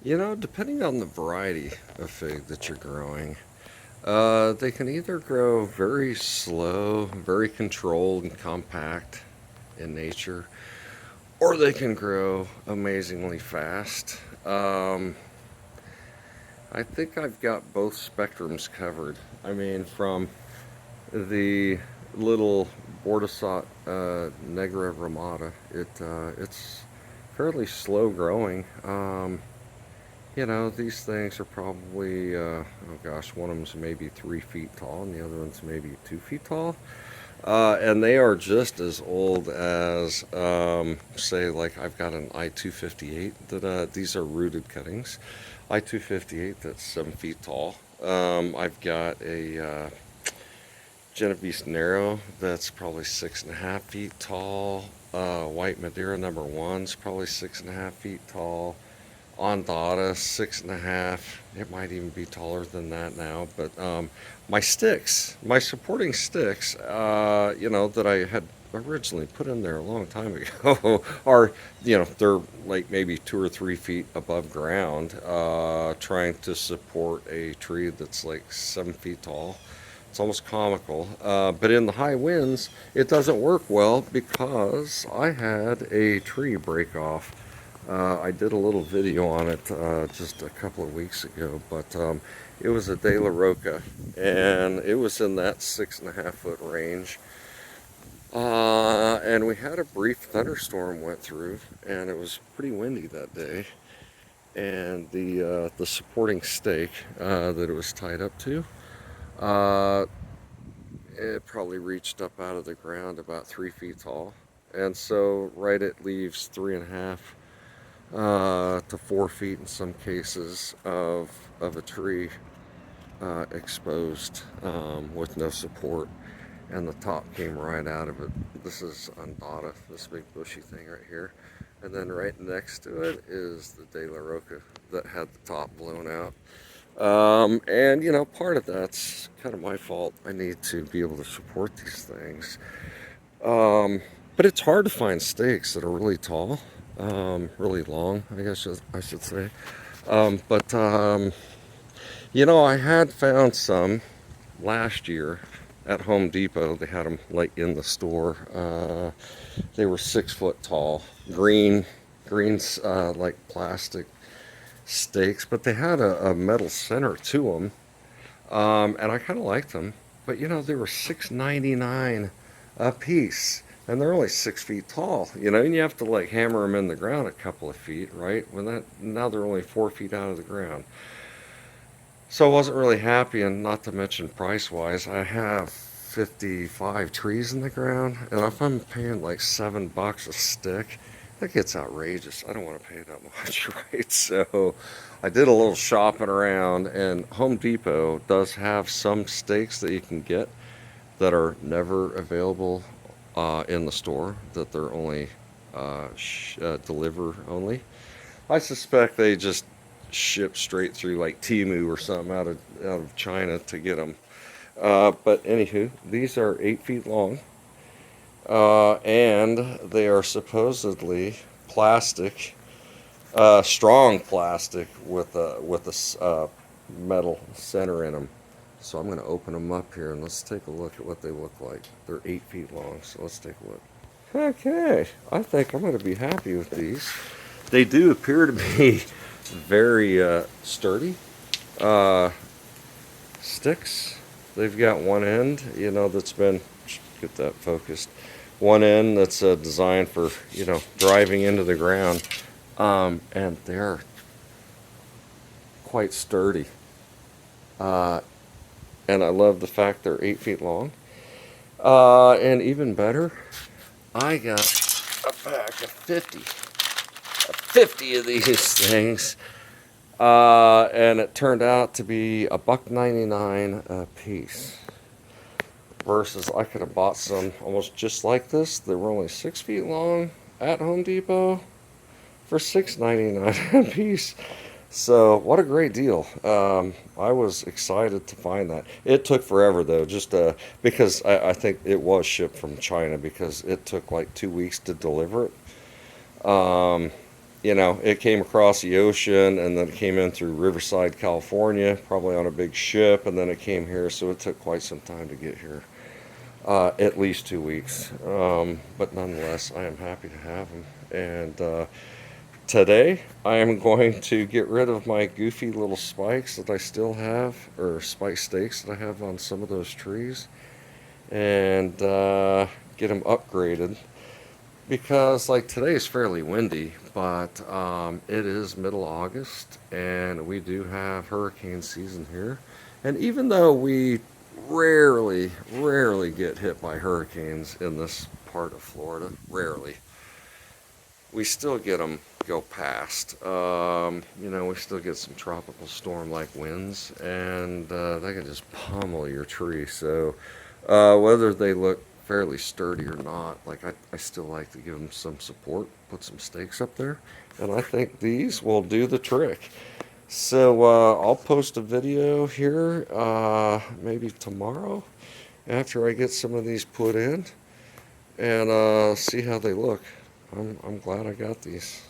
Depending on the variety of fig that you're growing, they can either grow very slow, very controlled and compact in nature, or they can grow amazingly fast. I think I've got both spectrums covered. I mean, from the little Bordesat Negra ramata, it's fairly slow growing. These things are probably, oh gosh, one of them's maybe 3 feet tall and the other one's maybe 2 feet tall. And they are just as old as, say, like I've got an I-258 that these are rooted cuttings. I-258 that's 7 feet tall. I've got a Genovese Narrow that's probably 6.5 feet tall. White Madeira number one's probably 6.5 feet tall. Ondata 6.5. It might even be taller than that now. But my sticks, my supporting sticks, that I had originally put in there a long time ago, are, they're like maybe 2 or 3 feet above ground, trying to support a tree that's like 7 feet tall. It's almost comical. But in the high winds, it doesn't work well because I had a tree break off. I did a little video on it just a couple of weeks ago, but it was a De La Roca, and it was in that 6.5 foot range. And we had a brief thunderstorm went through, and it was pretty windy that day. And the supporting stake that it was tied up to, uh, it probably reached up out of the ground about 3 feet tall, and so right it leaves 3.5 to 4 feet in some cases of a tree exposed with no support, and the top came right out of it. This is Undata, this big bushy thing right here, and then right next to it is the De La Roca that had the top blown out. And part of that's kind of my fault. I need to be able to support these things. Um, but it's hard to find stakes that are really tall, really long, I guess I should say. But I had found some last year at Home Depot. They had them like in the store. They were 6 foot tall, greens, like plastic stakes, but they had a metal center to them, and I kind of liked them. But they were 6.99 a piece, and they're only 6 feet tall. And you have to like hammer them in the ground a couple of feet, right? When that now they're only 4 feet out of the ground. So I wasn't really happy, and not to mention price wise, I have 55 trees in the ground, and if I'm paying like $7 a stick, that gets outrageous. I don't want to pay that much, right? So I did a little shopping around, and Home Depot does have some stakes that you can get that are never available in the store, that they're only deliver only. I suspect they just ship straight through like Timu or something out of China to get them. But anywho, these are 8 feet long, and they are supposedly plastic, strong plastic with a metal center in them. So I'm going to open them up here and let's take a look at what they look like. They're 8 feet long, so let's take a look. Okay, I think I'm going to be happy with these. They do appear to be very sturdy sticks. They've got one end, that's been, get that focused, one end that's designed for, driving into the ground. And they're quite sturdy. Uh, and I love the fact they're 8 feet long. And even better, I got a pack of 50 of these things. And it turned out to be $1.99 a piece. Versus I could have bought some almost just like this. They were only 6 feet long at Home Depot for $6.99 a piece. So what a great deal. I was excited to find that. It took forever though, just because I think it was shipped from China because it took like 2 weeks to deliver it. you know, it came across the ocean and then it came in through Riverside, California, probably on a big ship, and then it came here. So it took quite some time to get here, at least 2 weeks. But nonetheless, I am happy to have them. And today, I am going to get rid of my goofy little spikes that I still have, or spike stakes that I have on some of those trees, and get them upgraded. Because like today is fairly windy, but it is middle August, and we do have hurricane season here. And even though we rarely get hit by hurricanes in this part of Florida, rarely, we still get them go past. You know, we still get some tropical storm-like winds, and they can just pummel your tree. So whether they look fairly sturdy or not, like I still like to give them some support, put some stakes up there, and I think these will do the trick. So I'll post a video here maybe tomorrow after I get some of these put in and see how they look. I'm glad I got these.